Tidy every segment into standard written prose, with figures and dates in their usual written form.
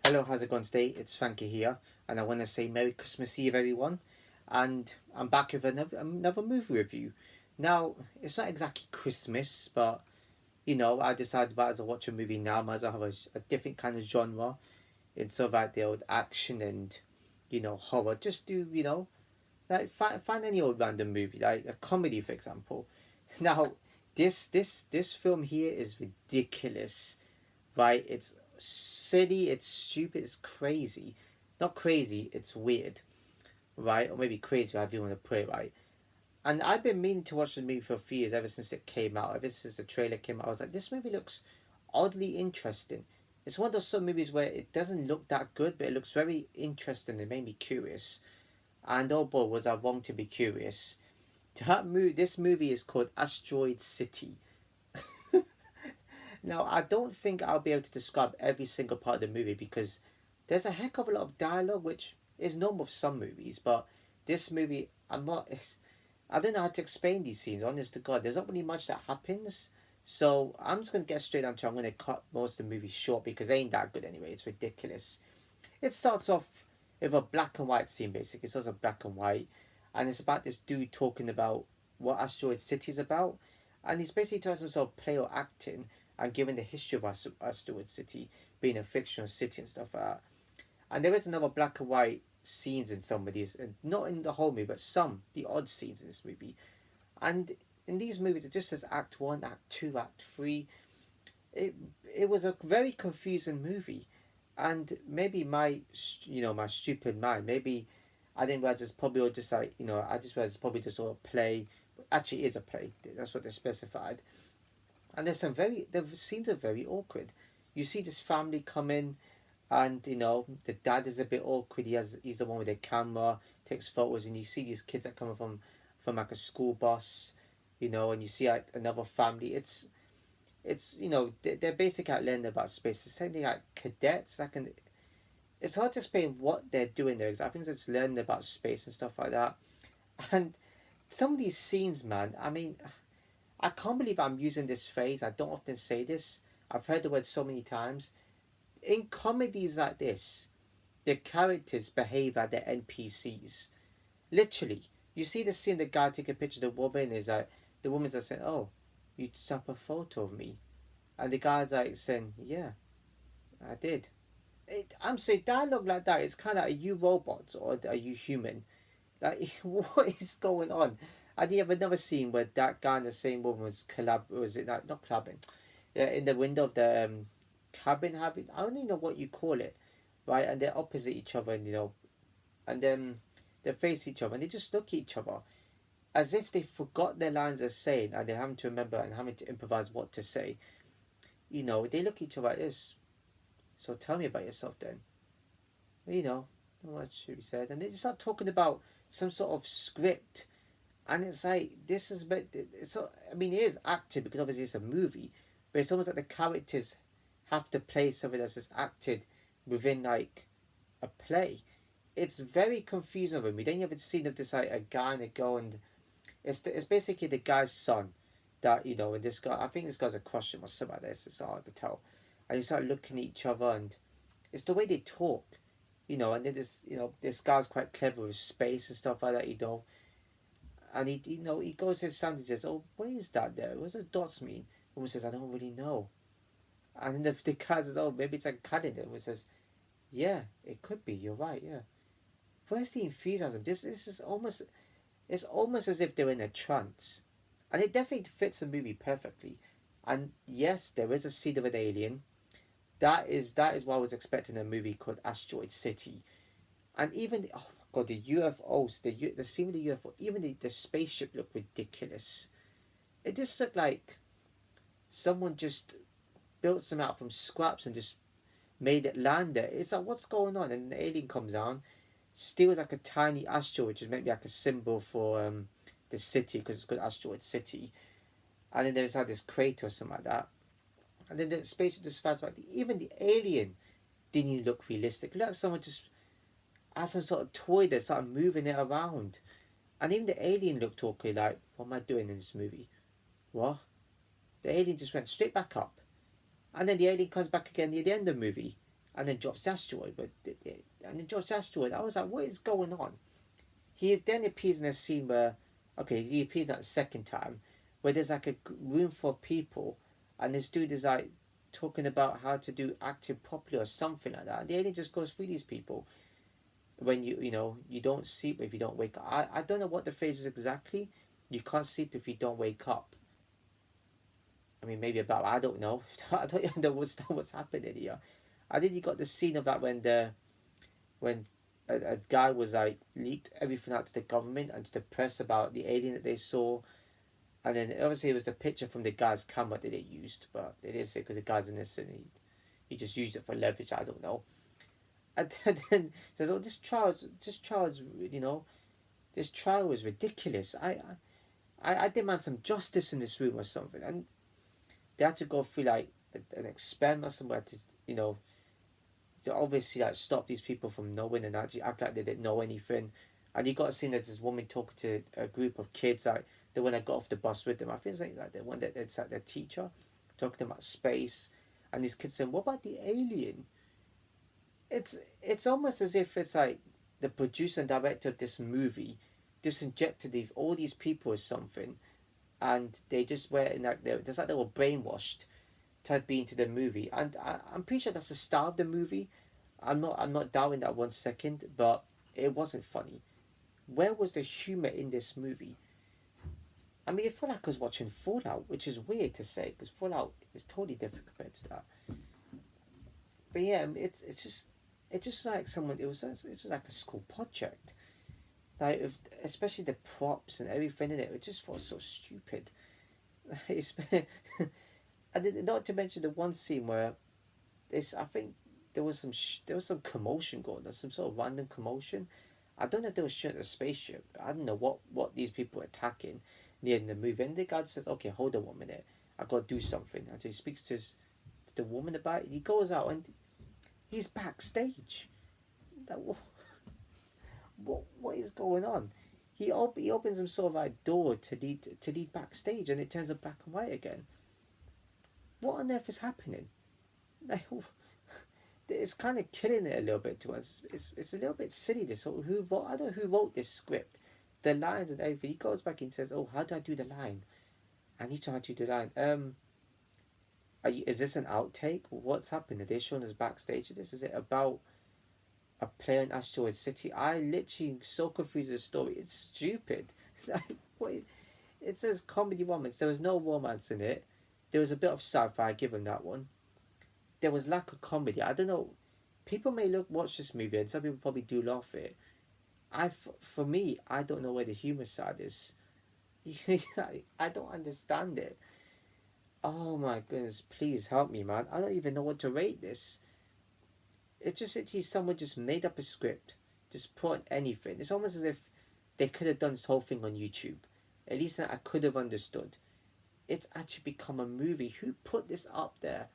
Hello, how's it going today? It's Frankie here, and I want to say Merry Christmas Eve, everyone. And I'm back with another movie review. Now, it's not exactly Christmas, but I decided as I watch a movie now, I might as well have a different kind of genre instead of like the old action and horror. Just do like find any old random movie, like a comedy, for example. Now, this film here is ridiculous, right? It's silly, it's stupid, it's crazy. Not crazy, it's weird, right? Or maybe crazy, however you want to put it, right? And I've been meaning to watch the movie for a few years, ever since it came out, ever since the trailer came out. I was like, this movie looks oddly interesting. It's one of those some movies where it doesn't look that good, but it looks very interesting. It made me curious. And oh boy, was I wrong to be curious. This movie is called Asteroid City. Now, I don't think I'll be able to describe every single part of the movie because there's a heck of a lot of dialogue, which is normal for some movies, but this movie, I don't know how to explain these scenes, honest to God. There's not really much that happens. So I'm just going to get straight onto it. I'm going to cut most of the movie short because it ain't that good anyway. It's ridiculous. It starts off with a black and white scene, basically. It starts off black and white. And it's about this dude talking about what Asteroid City is about. And he's basically telling himself play or acting and given the history of Asteroid City being a fictional city and stuff like that. And there is another black and white scenes in some of these, and not in the whole movie, but some, the odd scenes in this movie. And in these movies, it just says Act 1, Act 2, Act 3. It, it was a very confusing movie. And maybe my stupid mind, maybe I didn't realize it's probably all just like, I just realized it's probably just all a play. Actually, it is a play. That's what they specified. And the scenes are very awkward. You see this family come in, and the dad is a bit awkward. He's the one with the camera, takes photos, and you see these kids that come from like a school bus, and you see like another family. They're basically out learning about space. It's something like cadets. It's hard to explain what they're doing there. I think it's learning about space and stuff like that. And some of these scenes, man. I mean, I can't believe I'm using this phrase. I don't often say this. I've heard the word so many times. In comedies like this, the characters behave like they're NPCs. Literally. You see the scene, the guy take a picture of the woman, is like, the woman's like saying, "Oh, you snap a photo of me." And the guy's like saying, "Yeah, I did." I'm saying dialogue like that, it's kind of, are you robots or are you human? Like, what is going on? And you have another scene where that guy and the same woman was it like, not clubbing? Yeah, in the window of the cabin having, I don't even know what you call it, right? And they're opposite each other, and then they face each other and they just look at each other as if they forgot their lines they're saying and they're having to remember and having to improvise what to say. They look at each other like this. So tell me about yourself then. Not much should be said. And they just start talking about some sort of script. And it's like, this is, but I mean, it is acted because obviously it's a movie, but it's almost like the characters have to play something that's just acted within like a play. It's very confusing over me. Then you have a scene of this like a guy and a girl, and it's basically the guy's son that and this guy. I think this guy's a crush him or something like this. It's hard to tell. And they start looking at each other, and it's the way they talk, And then this guy's quite clever with space and stuff like that, And he goes to his son and says, "Oh, what is that there? What does the dots mean?" The woman says, "I don't really know." And then the guy says, "Oh, maybe it's like a calendar." The woman says, "Yeah, it could be. You're right. Yeah." Where's the enthusiasm? This is almost, it's almost as if they're in a trance, and it definitely fits the movie perfectly. And yes, there is a scene of an alien. That is what I was expecting in a movie called Asteroid City, and even oh my god, the UFOs, the scene with the UFO, even the spaceship looked ridiculous. It just looked like someone just built some out from scraps and just made it land there. It's like, what's going on? And the alien comes down, steals like a tiny asteroid, which is maybe like a symbol for the city because it's called Asteroid City. And then there's like this crater or something like that. And then the spaceship just flies back. Even the alien didn't even look realistic. It looked like someone just had some sort of toy that started moving it around. And even the alien looked awkward, like, what am I doing in this movie? What? The alien just went straight back up. And then the alien comes back again near the end of the movie. and then drops the asteroid. And then drops the asteroid. I was like, what is going on? He then appears in a scene where, okay, he appears that second time, where there's like a room for people, and this dude is like talking about how to do acting properly or something like that. And the alien just goes through these people when you don't sleep if you don't wake up. I don't know what the phrase is exactly. You can't sleep if you don't wake up. I mean, maybe about I don't know. I don't even know what's happening here. I think you got the scene about when a guy was like leaked everything out to the government and to the press about the alien that they saw, and then obviously it was the picture from the guy's camera that they used, but they didn't say because the guy's innocent. He just used it for leverage. I don't know. And then says, "Oh, this trial was ridiculous. I demand some justice in this room or something." And they had to go through like an experiment or somewhere to to obviously like stop these people from knowing and actually act like they didn't know anything. And you got to see that this woman talking to a group of kids, like the one that got off the bus with them. I think it's like the one that it's like their teacher talking about space, and these kids saying, "What about the alien?" It's almost as if it's like the producer and director of this movie just injected all these people with something, and they just were in like it's like they were brainwashed to be into the movie. And I'm pretty sure that's the start of the movie. I'm not doubting that 1 second, but it wasn't funny. Where was the humor in this movie? I mean, it felt like I was watching Fallout, which is weird to say because Fallout is totally different compared to that. But yeah, it's just like someone. It's just like a school project. Like especially the props and everything in it. It just felt so stupid. It's, and not to mention the one scene where I think there was some commotion going on, some sort of random commotion. I don't know if they were shooting a spaceship. I don't know what these people were attacking near in the movie. And the guy says, "Okay, hold on 1 minute. I got to do something." And so he speaks to the woman about it. He goes out and he's backstage. Like, what is going on? He opens some sort of like door to lead backstage, and it turns up black and white again. What on earth is happening? Like, it's kind of killing it a little bit to us. It's a little bit silly. This who wrote? I don't know who wrote this script, the lines and everything. He goes back and says, "Oh, how do I do the line?" And he tried to do the line. Is this an outtake? What's happened? Are they showing us backstage of this? Is it about a play on Asteroid City? I literally so confused with the story. It's stupid. Like, what? It says comedy romance. There was no romance in it. There was a bit of sci-fi. I give him that one. There was lack of comedy. I don't know. People may watch this movie and some people probably do laugh at it. For me, I don't know where the humor side is. I don't understand it. Oh my goodness! Please help me, man. I don't even know what to rate this. It's just literally someone just made up a script, just put anything. It's almost as if they could have done this whole thing on YouTube. At least I could have understood. It's actually become a movie. Who put this up there?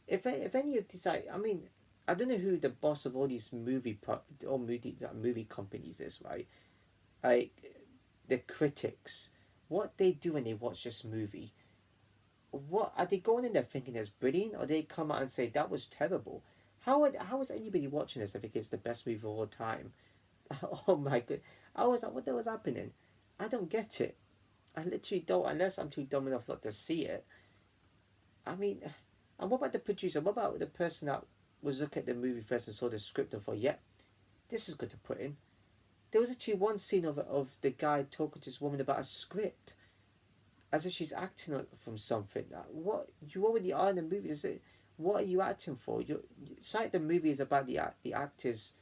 If any of these, I mean, I don't know who the boss of all these movie companies is, right? Like the critics, what they do when they watch this movie. What are they going in there thinking it's brilliant, or they come out and say that was terrible? How is anybody watching this? I think it's the best movie of all time. Oh my god! I was like, what the was happening? I don't get it. I literally don't, unless I'm too dumb enough not to see it. I mean, and what about the producer? What about the person that was looking at the movie first and saw the script and thought, yeah, this is good to put in? There was actually one scene of the guy talking to this woman about a script, as if she's acting from something. What you already are in the movie? What are you acting for? It's like the movie is about the actors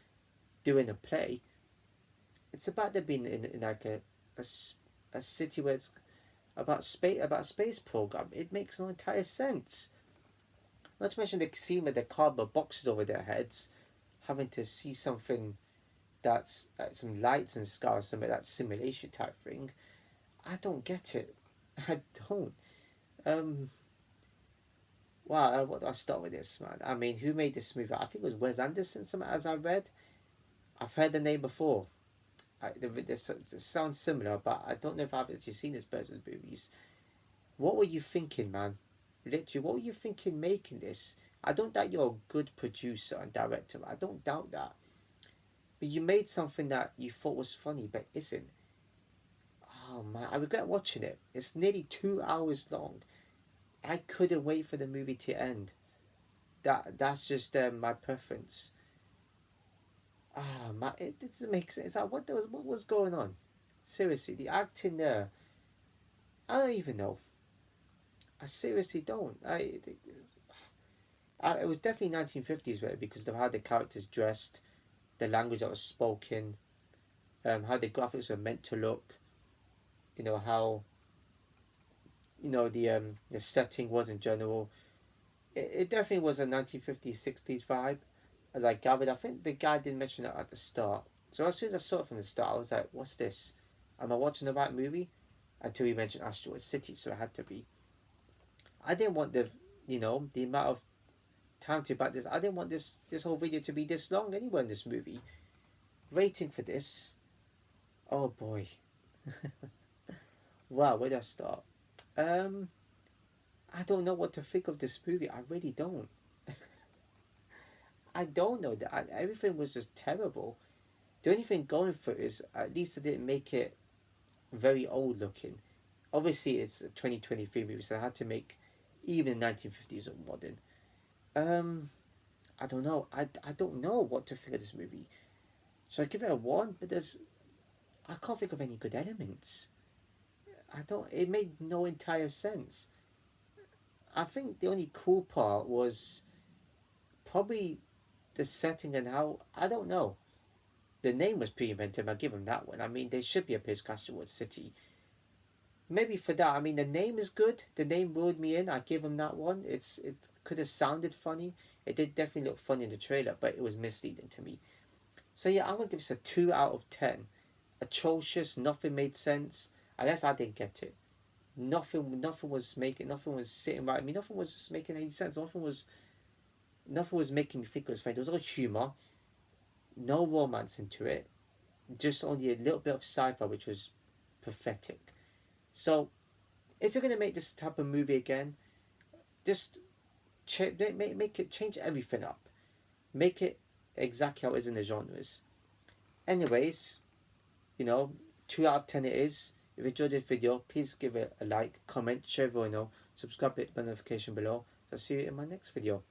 doing a play. It's about them being in like a city where it's about a space program. It makes no entire sense. Not to mention the scene with the cardboard boxes over their heads, having to see something that's some lights and sky or something, that simulation type thing. I don't get it. I don't. Um. Wow. What do I start with this, man? I mean, who made this movie? I think it was Wes Anderson. Something as I read. I've heard the name before. This sounds similar, but I don't know if I've actually seen this person's movies. What were you thinking, man? Literally, what were you thinking making this? I don't doubt you're a good producer and director. I don't doubt that. But you made something that you thought was funny, but isn't. Oh man, I regret watching it. It's nearly 2 hours long. I couldn't wait for the movie to end. That's just my preference. Ah man, it doesn't make sense. Like, what was going on? Seriously, the acting there. I don't even know. I seriously don't. It was definitely 1950s, right? Because of how the characters dressed, the language that was spoken, how the graphics were meant to look. How the setting was in general. It definitely was a 1950s 60s vibe, as I gathered. I think the guy didn't mention that at the start. So as soon as I saw it from the start, I was like, "What's this? Am I watching the right movie?" Until he mentioned Asteroid City, so it had to be. I didn't want the amount of time to back this. I didn't want this whole video to be this long anyway in this movie. Rating for this, oh boy, wow, where do I start? Um, I don't know what to think of this movie. I really don't. I don't know that everything was just terrible. The only thing going for it is at least I didn't make it very old looking. Obviously, it's a 2023 movie, so I had to make even 1950s look modern. Um, I don't know. I don't know what to think of this movie. So I give it a one, but I can't think of any good elements. I don't. It made no entire sense. I think the only cool part was probably the setting and how I don't know. The name was pretty inventive. I give them that one. I mean, there should be a place Castlewood City. Maybe for that. I mean, the name is good. The name lured me in. I give them that one. It could have sounded funny. It did definitely look funny in the trailer, but it was misleading to me. So yeah, I'm gonna give this a 2 out of 10. Atrocious. Nothing made sense. Unless I didn't get it. Nothing was making. Nothing was sitting right. I mean, nothing was making any sense. Nothing was making me think it was funny. There was all humor. No romance into it. Just only a little bit of sci-fi, which was pathetic. So if you're gonna make this type of movie again, just make it change everything up. Make it exactly how it is in the genres. Anyways, you know, 2 out of 10 it is. If you enjoyed this video, please give it a like, comment, share, subscribe, hit the notification below. So I'll see you in my next video.